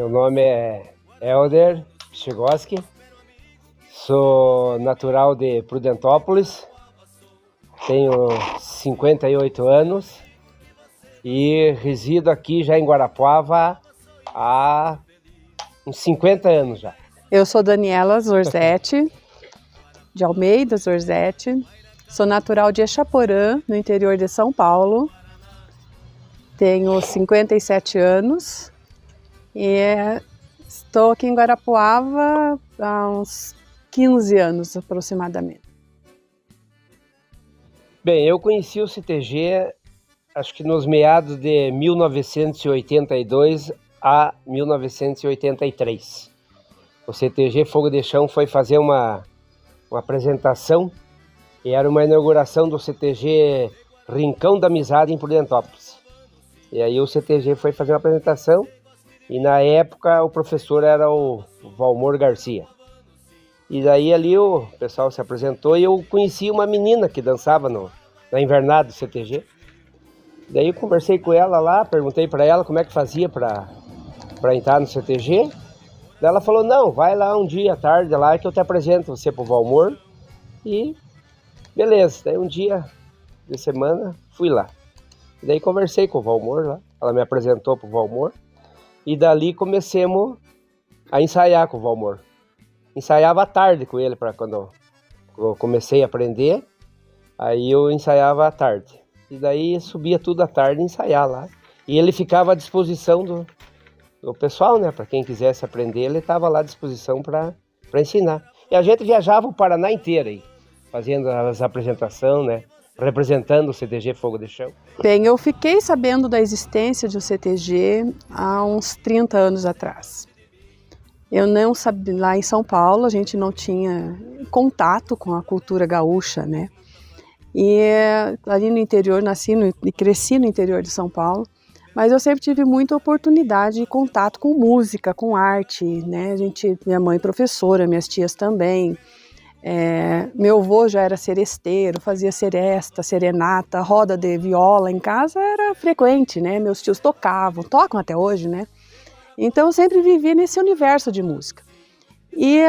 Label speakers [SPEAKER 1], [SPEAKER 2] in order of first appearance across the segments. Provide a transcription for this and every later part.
[SPEAKER 1] Meu nome é Helder Pichigoski, sou natural de Prudentópolis, tenho 58 anos e resido aqui já em Guarapuava há uns 50 anos já.
[SPEAKER 2] Eu sou Daniela Zorzetti, de Almeida Zorzetti, sou natural de Exaporã, no interior de São Paulo, tenho 57 anos e estou aqui em Guarapuava há uns 15 anos aproximadamente.
[SPEAKER 1] Bem, eu conheci o CTG acho que nos meados de 1982 a 1983. O CTG Fogo de Chão foi fazer uma apresentação e era uma inauguração do CTG Rincão da Amizade em Prudentópolis. E aí o CTG foi fazer uma apresentação e na época o professor era o Valmor Garcia. E daí ali o pessoal se apresentou e eu conheci uma menina que dançava na invernada do CTG. Daí eu conversei com ela lá, perguntei para ela como é que fazia para entrar no CTG. Daí ela falou, não, vai lá um dia à tarde lá que eu te apresento você pro Valmor. E beleza, daí um dia de semana fui lá. Daí conversei com o Valmor lá, ela me apresentou pro Valmor. E dali comecemos a ensaiar com o Valmor. Ensaiava à tarde com ele, para quando eu comecei a aprender, aí eu ensaiava à tarde. E daí subia tudo à tarde e ensaiar lá. E ele ficava à disposição do pessoal, né? Para quem quisesse aprender, ele estava lá à disposição para ensinar. E a gente viajava o Paraná inteiro aí, fazendo as apresentações, né? Representando o CTG Fogo de Chão.
[SPEAKER 2] Bem, eu fiquei sabendo da existência de um CTG há uns 30 anos atrás. Eu não sabia, lá em São Paulo a gente não tinha contato com a cultura gaúcha, né? E ali no interior, nasci e cresci no interior de São Paulo, mas eu sempre tive muita oportunidade de contato com música, com arte, né? Minha mãe professora, minhas tias também. Meu avô já era seresteiro, fazia seresta, serenata, roda de viola em casa era frequente, né? Meus tios tocam até hoje, né? Então eu sempre vivi nesse universo de música. E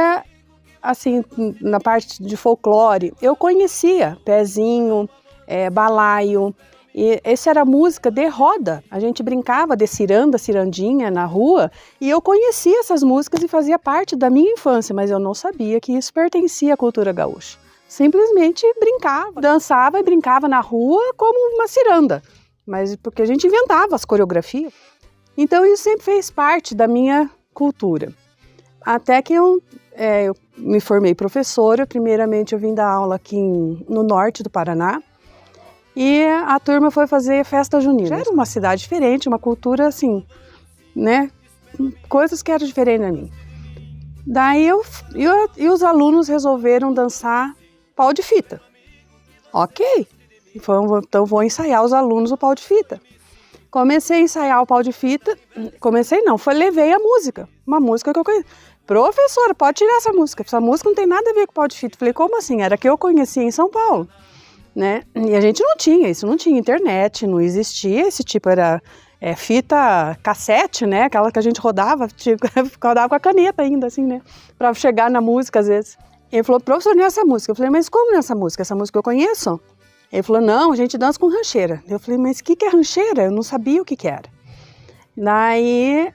[SPEAKER 2] assim, na parte de folclore, eu conhecia pezinho, balaio, e essa era música de roda. A gente brincava de ciranda, cirandinha na rua, e eu conhecia essas músicas e fazia parte da minha infância, mas eu não sabia que isso pertencia à cultura gaúcha. Simplesmente brincava, dançava e brincava na rua como uma ciranda, mas porque a gente inventava as coreografias. Então isso sempre fez parte da minha cultura. Até que eu me formei professora, primeiramente eu vim dar aula aqui no norte do Paraná, e a turma foi fazer festa junina. Já era uma cidade diferente, uma cultura assim, né? Coisas que eram diferentes a mim. Daí e os alunos resolveram dançar pau de fita. Ok, então vou ensaiar os alunos o pau de fita. Comecei a ensaiar o pau de fita, levei a música, uma música que eu conheço. Professora, pode tirar essa música não tem nada a ver com o pau de fita. Falei, como assim? Era que eu conhecia em São Paulo. Né? E a gente não tinha isso, não tinha internet, não existia esse tipo, era fita cassete, né? Aquela que a gente rodava com a caneta ainda, assim, né? Pra chegar na música às vezes. Ele falou, professor, não é essa música? Eu falei, mas como não é essa música? Essa música eu conheço. Ele falou, não, a gente dança com rancheira. Eu falei, mas o que é rancheira? Eu não sabia o que era. Daí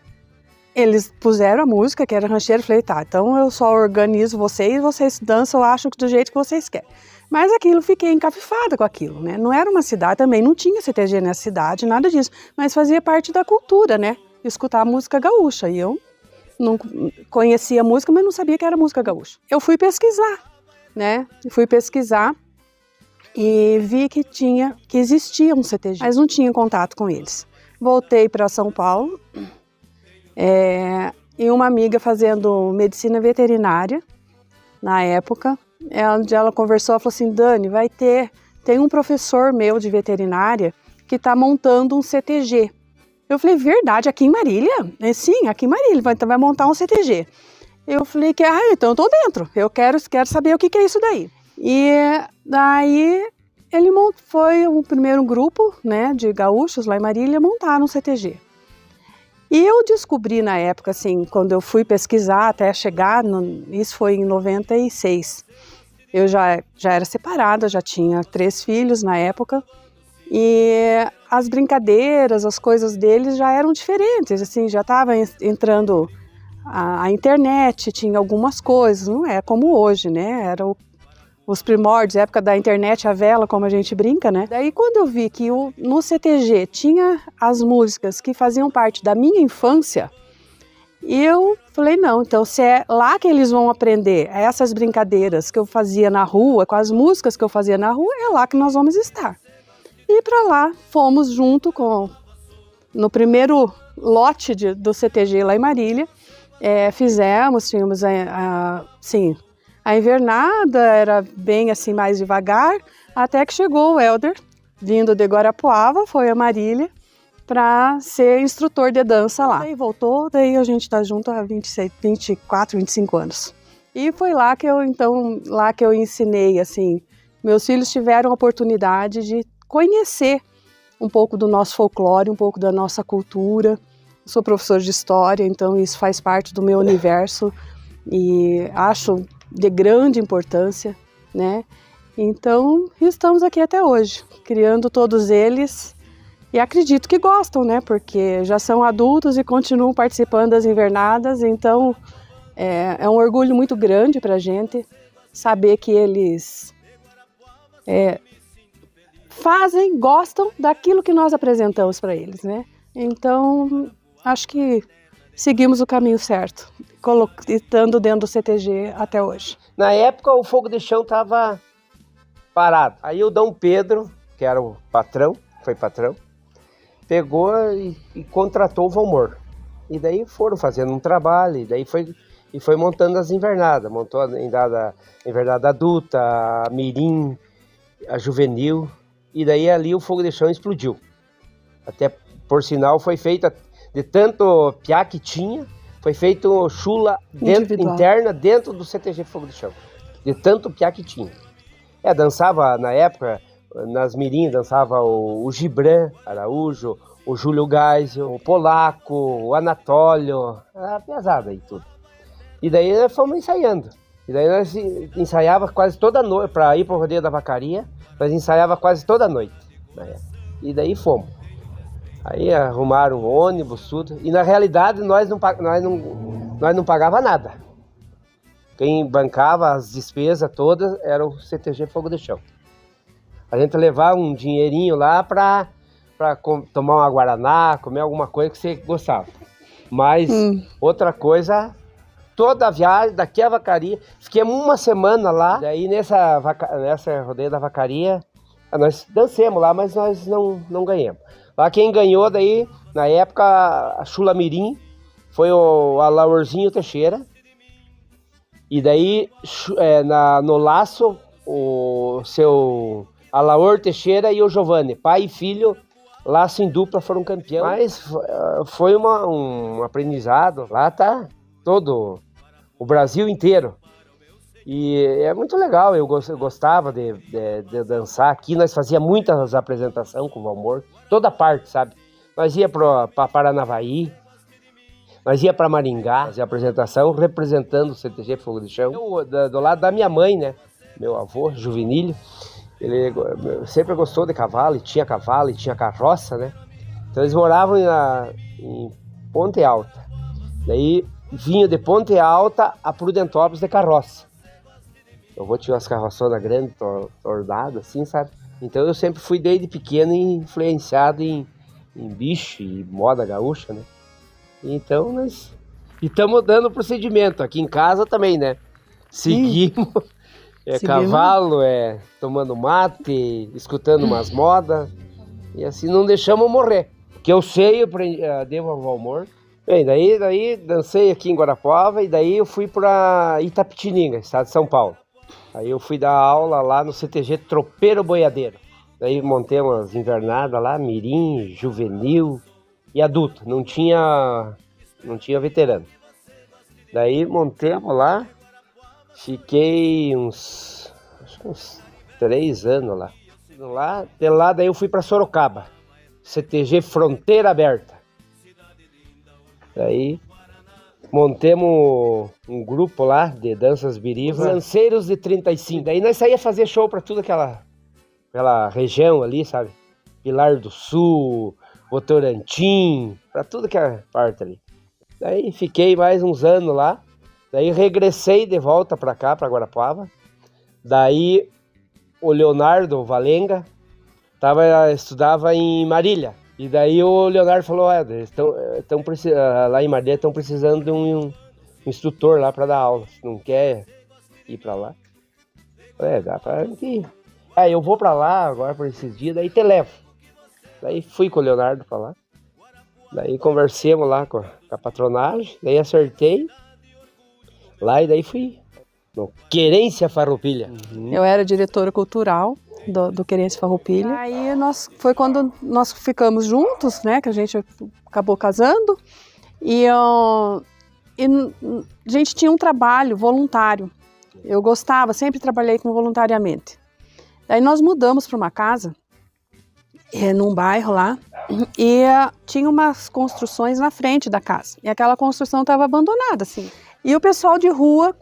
[SPEAKER 2] eles puseram a música, que era rancheira, eu falei, tá, então eu só organizo vocês dançam, eu acho do jeito que vocês querem. Mas aquilo, fiquei encafifada com aquilo, né? Não era uma cidade também, não tinha CTG nessa cidade, nada disso. Mas fazia parte da cultura, né? Escutar a música gaúcha. E eu não conhecia a música, mas não sabia que era música gaúcha. Eu fui pesquisar, né? E vi que existia um CTG, mas não tinha contato com eles. Voltei para São Paulo, e uma amiga fazendo medicina veterinária, na época, ela conversou, ela falou assim, Dani, tem um professor meu de veterinária que está montando um CTG. Eu falei, verdade, aqui em Marília? Sim, aqui em Marília, vai montar um CTG. Eu falei, então eu tô dentro, eu quero saber o que é isso daí. E daí foi o primeiro grupo, né, de gaúchos lá em Marília, montaram um CTG. E eu descobri na época, assim, quando eu fui pesquisar até chegar, isso foi em 96. Eu já era separada, já tinha 3 filhos na época. E as brincadeiras, as coisas deles já eram diferentes, assim, já estava entrando a internet, tinha algumas coisas, não é como hoje, né? Era os primórdios, a época da internet, a vela, como a gente brinca, né? Daí quando eu vi que no CTG tinha as músicas que faziam parte da minha infância, eu falei, não, então se é lá que eles vão aprender essas brincadeiras que eu fazia na rua, com as músicas que eu fazia na rua, é lá que nós vamos estar. E para lá fomos junto no primeiro lote do CTG lá em Marília, tínhamos a invernada, era bem assim mais devagar, até que chegou o Helder, vindo de Guarapuava, foi a Marília, para ser instrutor de dança lá. Daí voltou, daí a gente está junto há 24, 25 anos. E foi lá que eu ensinei, assim, meus filhos tiveram a oportunidade de conhecer um pouco do nosso folclore, um pouco da nossa cultura. Eu sou professor de história, então isso faz parte do meu universo e acho de grande importância, né? Então, estamos aqui até hoje, criando todos eles e acredito que gostam, né? Porque já são adultos e continuam participando das invernadas, então é um orgulho muito grande para a gente saber que eles gostam daquilo que nós apresentamos para eles, né? Então, acho que seguimos o caminho certo, estando dentro do CTG até hoje.
[SPEAKER 1] Na época, o fogo de chão estava parado. Aí o Dom Pedro, que era o patrão, foi patrão, pegou e contratou o Valmor. E daí foram fazendo um trabalho, e daí foi montando as invernadas. Montou a invernada adulta, a mirim, a juvenil. E daí ali o fogo de chão explodiu. Até, por sinal, foi feita de tanto piá que tinha, foi feito chula interna dentro do CTG Fogo de Chão. De tanto piá que tinha. Dançava na época, nas mirim, dançava o Gibran Araújo, o Júlio Geisel, o Polaco, o Anatólio, a pesada e tudo. E daí nós fomos ensaiando. E daí nós ensaiava quase toda noite, para ir para o rodeio da vacaria, nós ensaiava quase toda noite. E daí fomos. Aí arrumaram um ônibus, tudo. E na realidade nós não pagava nada. Quem bancava as despesas todas era o CTG Fogo de Chão. A gente levava um dinheirinho lá para tomar uma guaraná, comer alguma coisa que você gostava. Mas outra coisa, toda a viagem daqui à vacaria, fiquemos uma semana lá. Daí nessa rodeio da vacaria, nós dancemos lá, mas nós não ganhamos. Lá quem ganhou daí, na época, a Chula Mirim, foi o Alaorzinho Teixeira. E daí, no laço, o seu Alaor Teixeira e o Giovanni, pai e filho, laço em dupla, foram campeões. Mas foi um aprendizado. Lá tá todo o Brasil inteiro. E é muito legal, eu gostava de dançar aqui. Nós fazíamos muitas apresentações com o Valmor, toda parte, sabe? Nós ia para Paranavaí, nós ia para Maringá, fazia apresentação representando o CTG Fogo de Chão. Do lado da minha mãe, né? Meu avô, Juvenílio, ele sempre gostou de cavalo, e tinha carroça, né? Então eles moravam em Ponte Alta. Daí vinha de Ponte Alta a Prudentópolis de carroça. Eu vou tirar umas carroçonas grandes, tornadas, assim, sabe? Então eu sempre fui desde pequeno influenciado em bicho e moda gaúcha, né? Então nós estamos dando procedimento. Aqui em casa também, né? Seguimos. Cavalo, tomando mate, escutando umas modas. E assim não deixamos morrer. O que eu sei, eu devo ao Valmor. Bem, daí dancei aqui em Guarapuava e daí eu fui para Itapetininga, estado de São Paulo. Aí eu fui dar aula lá no CTG Tropeiro Boiadeiro. Daí montei umas invernadas lá, mirim, juvenil e adulto. Não tinha veterano. Daí montemos lá, fiquei uns 3 anos lá. De lá daí eu fui para Sorocaba, CTG Fronteira Aberta. Daí montemos um grupo lá de danças birivas, Lanceiros de 35. Daí nós saíamos fazer show para tudo aquela região ali, sabe? Pilar do Sul, Votorantim, para tudo que é parte ali. Daí fiquei mais uns anos lá, daí regressei de volta para cá, para Guarapuava. Daí o Leonardo Valenga estudava em Marília. E daí o Leonardo falou, lá em Marília estão precisando de um instrutor lá para dar aula. Se não quer ir para lá? Dá para ir. Eu vou para lá agora por esses dias, daí te levo. Daí fui com o Leonardo para lá. Daí conversemos lá com a patronagem, daí acertei lá e daí fui no Querência Farroupilha.
[SPEAKER 2] Eu era diretora cultural do Querência Farroupilha. Aí foi quando nós ficamos juntos, né, que a gente acabou casando e a gente tinha um trabalho voluntário. Eu gostava, sempre trabalhei com voluntariamente. Daí nós mudamos para uma casa num bairro lá, e tinha umas construções na frente da casa, e aquela construção estava abandonada, assim. E o pessoal de rua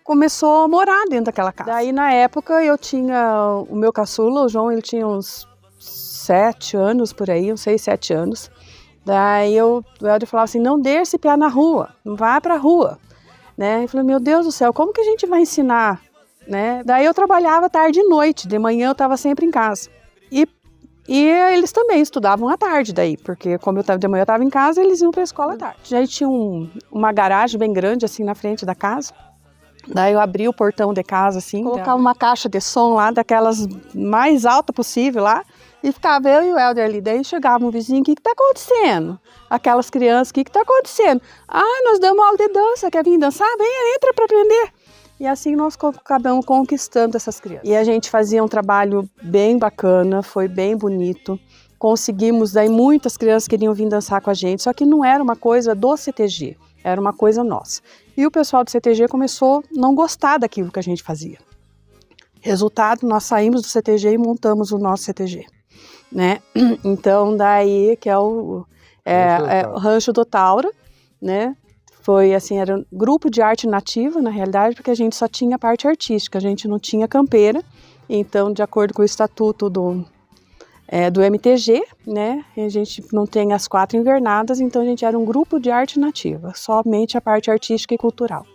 [SPEAKER 2] começou a morar dentro daquela casa. Daí, na época, eu tinha o meu caçula, o João, ele tinha uns 7 anos, por aí, uns 6, 7 anos. Daí o Helder falava assim, não deixe esse pé na rua, não vá pra rua, né? Eu falei, meu Deus do céu, como que a gente vai ensinar, né? Daí eu trabalhava tarde e noite, de manhã eu estava sempre em casa. E eles também estudavam à tarde daí, porque como eu de manhã eu estava em casa, eles iam para a escola à tarde. Aí tinha uma garagem bem grande assim na frente da casa. Daí eu abri o portão de casa assim, colocava uma caixa de som lá, daquelas mais alta possível lá, e ficava eu e o Helder ali. Daí chegava um vizinho, o que está acontecendo? Aquelas crianças, o que está acontecendo? Nós damos aula de dança, quer vir dançar? Vem, entra para aprender. E assim nós acabamos conquistando essas crianças. E a gente fazia um trabalho bem bacana, foi bem bonito. Conseguimos, daí muitas crianças queriam vir dançar com a gente, só que não era uma coisa do CTG, era uma coisa nossa. E o pessoal do CTG começou a não gostar daquilo que a gente fazia. Resultado, nós saímos do CTG e montamos o nosso CTG, né? Então daí que é o Rancho do Taura, né? Foi assim, era um grupo de arte nativa, na realidade, porque a gente só tinha a parte artística, a gente não tinha campeira. Então, de acordo com o estatuto do MTG, né, a gente não tem as 4 invernadas, então a gente era um grupo de arte nativa, somente a parte artística e cultural.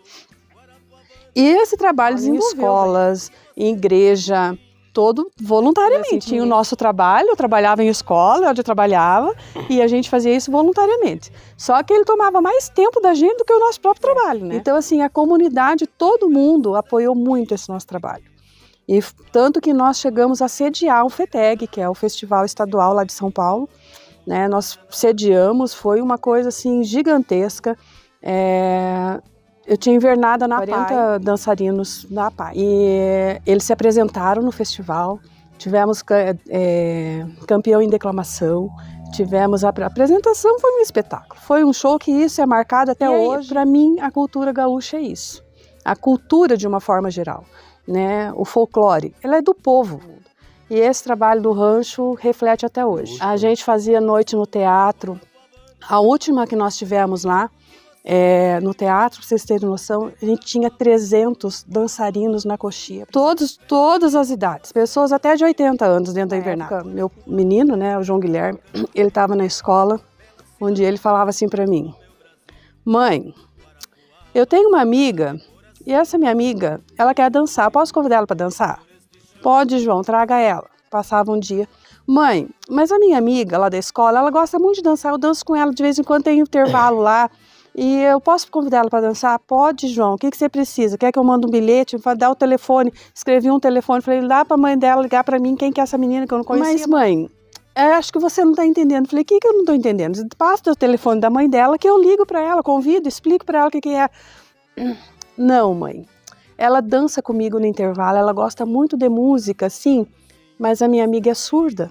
[SPEAKER 2] E esse trabalho em escolas, em igreja, todo voluntariamente. Tinha o nosso trabalho, eu trabalhava em escola, onde eu trabalhava, e a gente fazia isso voluntariamente. Só que ele tomava mais tempo da gente do que o nosso próprio trabalho, né? Então, assim, a comunidade, todo mundo apoiou muito esse nosso trabalho. E tanto que nós chegamos a sediar o FETEG, que é o Festival Estadual lá de São Paulo, né? Nós sediamos, foi uma coisa, assim, gigantesca. Eu tinha invernada na 40 dançarinos na PAI. E eles se apresentaram no festival, tivemos campeão em declamação, tivemos a apresentação, foi um espetáculo. Foi um show que isso é marcado até hoje. Para mim, a cultura gaúcha é isso. A cultura de uma forma geral, né? O folclore, ela é do povo. E esse trabalho do rancho reflete até hoje. A gente fazia noite no teatro. A última que nós tivemos lá, no teatro, para vocês terem noção, a gente tinha 300 dançarinos na coxia. Todas as idades, pessoas até de 80 anos dentro da invernada. Meu menino, né, o João Guilherme, ele estava na escola, onde ele falava assim para mim, mãe, eu tenho uma amiga, e essa minha amiga, ela quer dançar, posso convidar ela para dançar? Pode, João, traga ela. Passava um dia, mãe, mas a minha amiga lá da escola, ela gosta muito de dançar, eu danço com ela de vez em quando, tem intervalo lá, e eu posso convidar ela para dançar? Pode, João. O que você precisa? Quer que eu mande um bilhete? Vou dar o telefone. Escrevi um telefone. Falei, dá para a mãe dela ligar para mim. Quem que é essa menina que eu não conhecia? Mas, mãe, acho que você não está entendendo. Falei, o que eu não estou entendendo? Passa o telefone da mãe dela que eu ligo para ela, convido, explico para ela o que é. Não, mãe. Ela dança comigo no intervalo. Ela gosta muito de música, sim. Mas a minha amiga é surda.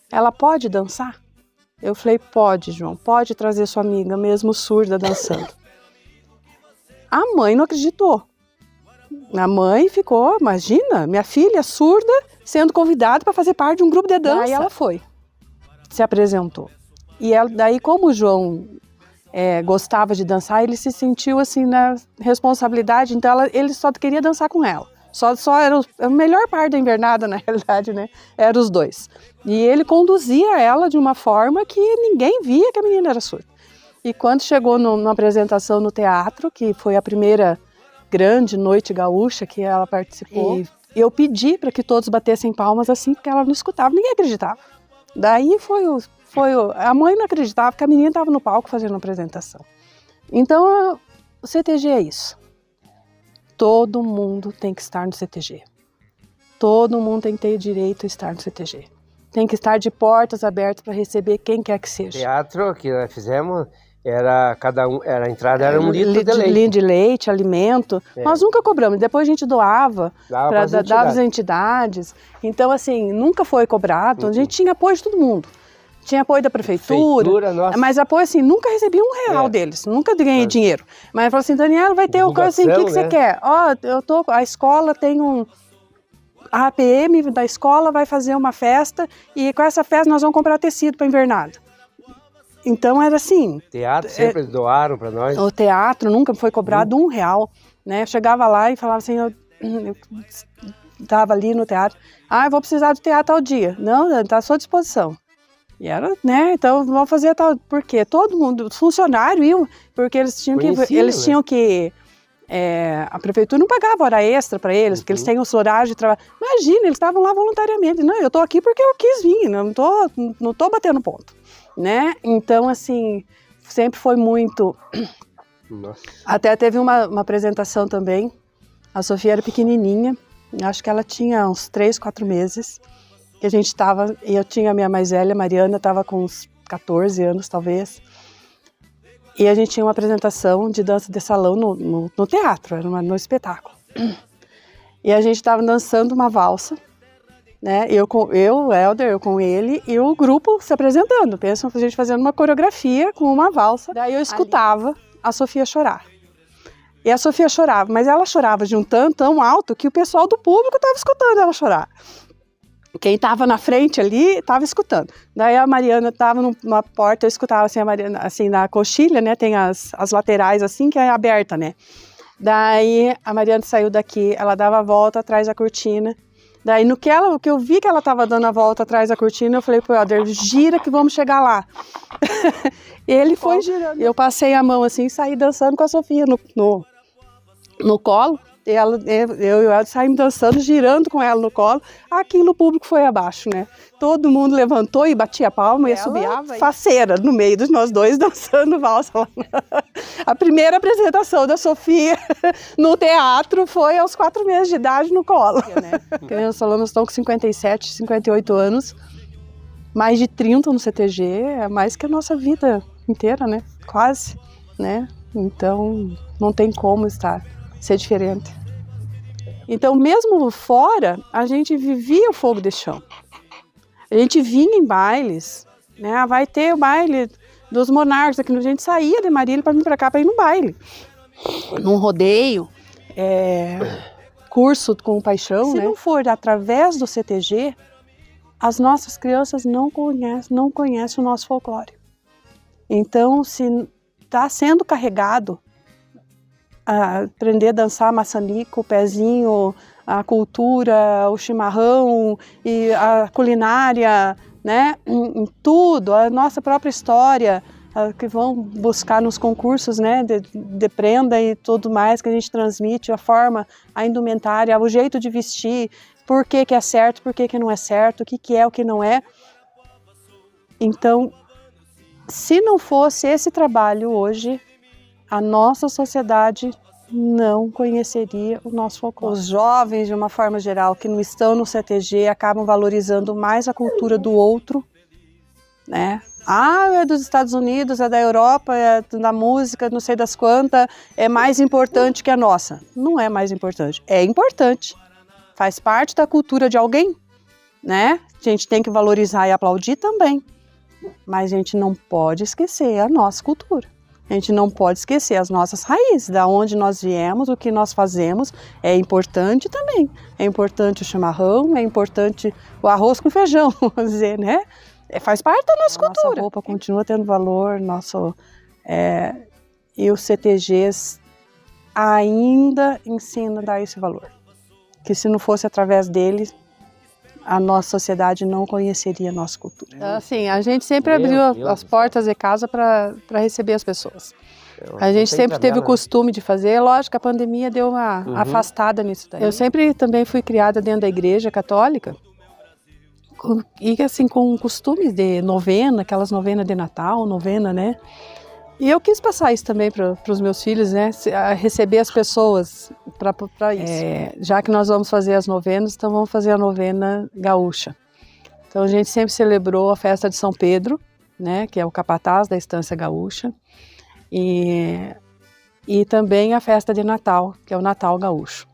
[SPEAKER 2] Ela pode dançar? Eu falei, pode, João, pode trazer sua amiga, mesmo surda, dançando. A mãe não acreditou. A mãe ficou, imagina, minha filha surda sendo convidada para fazer parte de um grupo de dança. Daí ela foi, se apresentou. E ela, daí como o João, gostava de dançar, ele se sentiu assim na responsabilidade, então ele só queria dançar com ela. Só era a melhor parte da invernada, na realidade, né? Eram os dois. E ele conduzia ela de uma forma que ninguém via que a menina era surda. E quando chegou numa apresentação no teatro, que foi a primeira grande noite gaúcha que ela participou, e eu pedi para que todos batessem palmas assim, porque ela não escutava, ninguém acreditava. Daí a mãe não acreditava que a menina estava no palco fazendo a apresentação. Então, o CTG é isso. Todo mundo tem que estar no CTG. Todo mundo tem que ter direito a estar no CTG. Tem que estar de portas abertas para receber quem quer que seja.
[SPEAKER 1] O teatro que nós fizemos, a entrada era 1 litro de leite.
[SPEAKER 2] Litro de leite, alimento. Nós nunca cobramos. Depois a gente dava para dar às entidades. Então, assim, nunca foi cobrado. A gente tinha apoio de todo mundo. Tinha apoio da prefeitura, mas apoio assim, nunca recebi R$1 deles, nunca ganhei dinheiro. Mas falou assim, Daniela, vai ter o coisa assim, o que você quer? A escola tem a APM da escola vai fazer uma festa e com essa festa nós vamos comprar tecido para invernada. Então era assim.
[SPEAKER 1] Teatro sempre doaram para nós.
[SPEAKER 2] O teatro nunca foi cobrado R$1, né? Eu chegava lá e falava assim, eu estava ali no teatro, eu vou precisar do teatro ao dia. Não, está à sua disposição. E era, né, então vamos fazer tal, porque todo mundo, os funcionários iam, porque eles tinham que a prefeitura não pagava hora extra para eles, porque eles têm os horários de trabalho. Imagina, eles estavam lá voluntariamente, não, eu estou aqui porque eu quis vir, não tô batendo ponto, né, então assim, sempre foi muito, até teve uma apresentação também, a Sofia era pequenininha, acho que ela tinha uns 3, 4 meses, que a gente estava, e eu tinha a minha mais velha, Mariana, estava com uns 14 anos talvez, e a gente tinha uma apresentação de dança de salão no teatro, era no espetáculo. E a gente estava dançando uma valsa, né? O Helder, eu com ele, e o grupo se apresentando. Pensa a gente fazendo uma coreografia com uma valsa. Daí eu escutava a Sofia chorar. E a Sofia chorava, mas ela chorava de um tanto tão alto que o pessoal do público estava escutando ela chorar. Quem estava na frente ali estava escutando. Daí a Mariana estava numa porta, eu escutava assim a Mariana, assim na coxilha, né? Tem as laterais assim que é aberta, né? Daí a Mariana saiu daqui, ela dava a volta atrás da cortina. Daí no que eu vi que ela estava dando a volta atrás da cortina, eu falei pro Helder, gira que vamos chegar lá. Ele foi girando. Eu passei a mão assim e saí dançando com a Sofia no colo. Eu e o Helder saímos dançando, girando com ela no colo. Aquilo o público foi abaixo, né? Todo mundo levantou e batia a palma e assobiava. Faceira no meio dos nós dois dançando valsa. A primeira apresentação da Sofia no teatro foi aos 4 meses de idade no colo. Porque nós falamos, estão com 57, 58 anos. Mais de 30 no CTG, é mais que a nossa vida inteira, né? Quase, né? Então, não tem como ser diferente. Então, mesmo fora, a gente vivia o fogo de chão. A gente vinha em bailes, né? Vai ter o baile dos monarcas, aqui a gente saía de Marília para vir para cá para ir no baile. Num rodeio, curso com paixão, Se não for através do CTG, as nossas crianças não conhecem o nosso folclore. Então, se está sendo carregado aprender a dançar maçanico, o pezinho, a cultura, o chimarrão e a culinária, né? Em tudo, a nossa própria história, que vão buscar nos concursos, né? De prenda e tudo mais que a gente transmite, a forma, a indumentária, o jeito de vestir, por que é certo, por que não é certo, o que é, o que não é. Então, se não fosse esse trabalho hoje, a nossa sociedade não conheceria o nosso folclore. Os jovens, de uma forma geral, que não estão no CTG, acabam valorizando mais a cultura do outro, né? É dos Estados Unidos, é da Europa, é da música, não sei das quantas, é mais importante que a nossa. Não é mais importante, é importante. Faz parte da cultura de alguém, né? A gente tem que valorizar e aplaudir também. Mas a gente não pode esquecer a nossa cultura. A gente não pode esquecer as nossas raízes, da onde nós viemos, o que nós fazemos, é importante também. É importante o chimarrão, é importante o arroz com feijão, vamos dizer, né? Faz parte da nossa cultura. Nossa roupa continua tendo valor, E os CTGs ainda ensinam a dar esse valor. Que se não fosse através deles, a nossa sociedade não conheceria a nossa cultura. Então, assim, a gente sempre abriu as portas de casa para receber as pessoas. A gente sempre teve o costume de fazer. Lógico que a pandemia deu uma afastada nisso daí. Eu sempre também fui criada dentro da igreja católica. E assim, com o costume de novena, aquelas novenas de Natal, novena, né? E eu quis passar isso também para os meus filhos, né? Receber as pessoas para isso. Já que nós vamos fazer as novenas, então vamos fazer a novena gaúcha. Então a gente sempre celebrou a festa de São Pedro, né? Que é o capataz da Estância Gaúcha. E também a festa de Natal, que é o Natal Gaúcho.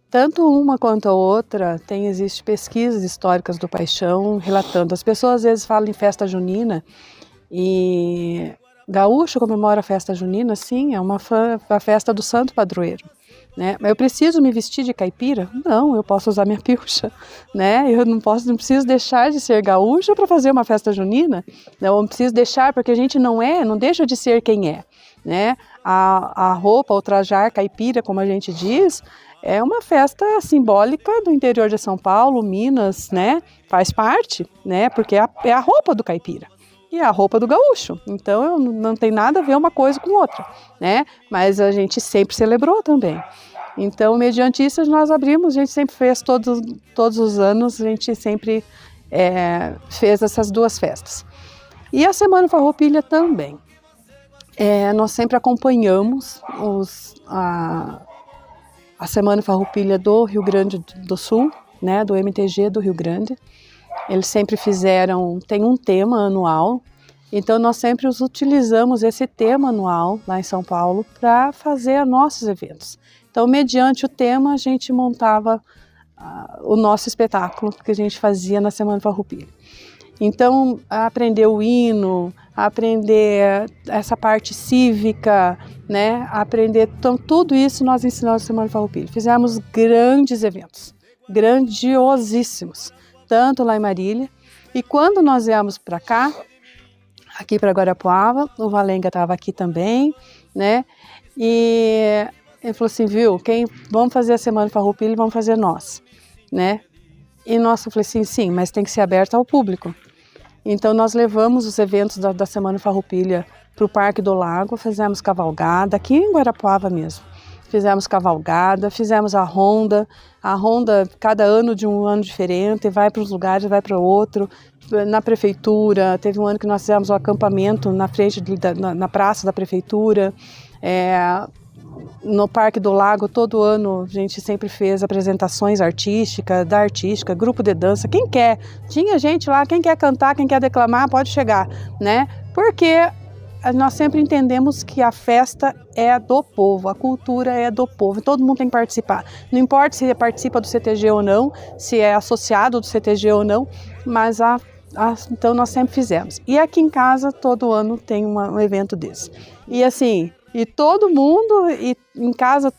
[SPEAKER 2] Tanto uma quanto a outra, existem pesquisas históricas do Paixão relatando. As pessoas às vezes falam em festa junina e gaúcho comemora a festa junina, sim, é uma festa do santo padroeiro, né? Mas eu preciso me vestir de caipira? Não, eu posso usar minha pilcha, né? Eu não preciso deixar de ser gaúcha para fazer uma festa junina. Não preciso deixar, porque a gente não deixa de ser quem é, né? A roupa, o trajar caipira, como a gente diz, é uma festa simbólica do interior de São Paulo, Minas, né? Faz parte, né? Porque é a roupa do caipira. E a roupa do gaúcho. Então, não tem nada a ver uma coisa com outra, né? Mas a gente sempre celebrou também. Então, mediante isso, nós abrimos, a gente sempre fez todos os anos, a gente sempre fez essas duas festas. E a Semana Farroupilha também. Nós sempre acompanhamos a Semana Farroupilha do Rio Grande do Sul, né? Do MTG do Rio Grande. Eles sempre tem um tema anual, então nós sempre utilizamos esse tema anual lá em São Paulo para fazer nossos eventos. Então, mediante o tema, a gente montava o nosso espetáculo que a gente fazia na Semana Farroupilha. Então, aprender o hino, aprender essa parte cívica, né? Aprender tudo isso nós ensinamos na Semana Farroupilha. Fizemos grandes eventos, grandiosíssimos, tanto lá em Marília, e quando nós viemos para cá, aqui para Guarapuava, o Valenga estava aqui também, né? E ele falou assim, viu, vamos fazer a Semana Farroupilha, vamos fazer nós, né? E nós, eu falei assim, sim, mas tem que ser aberto ao público. Então nós levamos os eventos da Semana Farroupilha para o Parque do Lago, fizemos cavalgada, aqui em Guarapuava mesmo. Fizemos cavalgada, fizemos a ronda cada ano de um ano diferente, vai para uns lugares, vai para outro. Na prefeitura, teve um ano que nós fizemos um acampamento na frente, na praça da prefeitura. No Parque do Lago, todo ano, a gente sempre fez apresentações artísticas, grupo de dança, quem quer. Tinha gente lá, quem quer cantar, quem quer declamar, pode chegar, né? Porque nós sempre entendemos que a festa é do povo, a cultura é do povo, todo mundo tem que participar. Não importa se participa do CTG ou não, se é associado do CTG ou não, mas então nós sempre fizemos. E aqui em casa, todo ano tem um evento desse. E assim, e todo mundo, e em casa,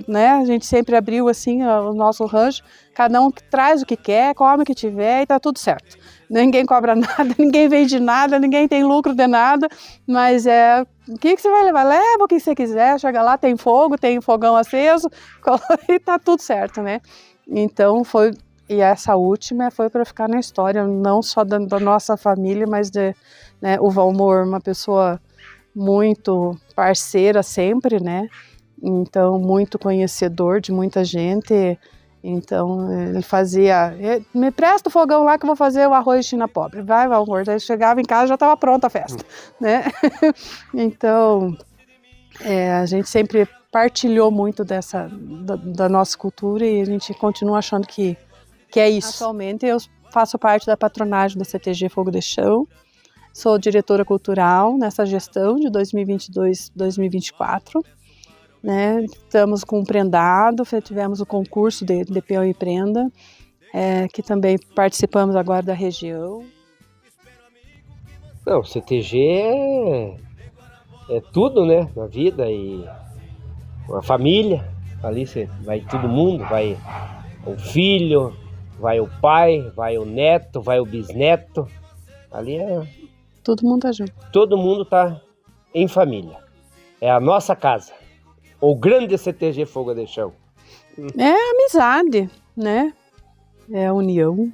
[SPEAKER 2] né, a gente sempre abriu assim o nosso rancho, cada um traz o que quer, come o que tiver e tá tudo certo. Ninguém cobra nada, ninguém vende nada, ninguém tem lucro de nada, mas o que você vai levar? Leva o que você quiser, chega lá, tem fogo, tem fogão aceso e tá tudo certo, né? Então e essa última foi para ficar na história, não só da nossa família, mas né, o Valmor, uma pessoa muito parceira sempre, né? Então, muito conhecedor de muita gente. Então, ele fazia, me presta o fogão lá que eu vou fazer o arroz de China pobre. Vai, Valmor. Daí chegava em casa já estava pronta a festa, né? Então, a gente sempre partilhou muito da nossa cultura e a gente continua achando que é isso. Atualmente, eu faço parte da patronagem da CTG Fogo de Chão. Sou diretora cultural nessa gestão de 2022-2024. Né? Estamos com um prendado, tivemos o concurso de peão e prenda, que também participamos agora da região.
[SPEAKER 1] Não, CTG é tudo, né, na vida, e uma família, ali vai todo mundo, vai o filho, vai o pai, vai o neto, vai o bisneto, ali
[SPEAKER 2] todo mundo tá junto.
[SPEAKER 1] Todo mundo tá em família. É a nossa casa. O grande CTG Fogo de Chão.
[SPEAKER 2] É amizade, né? É a união.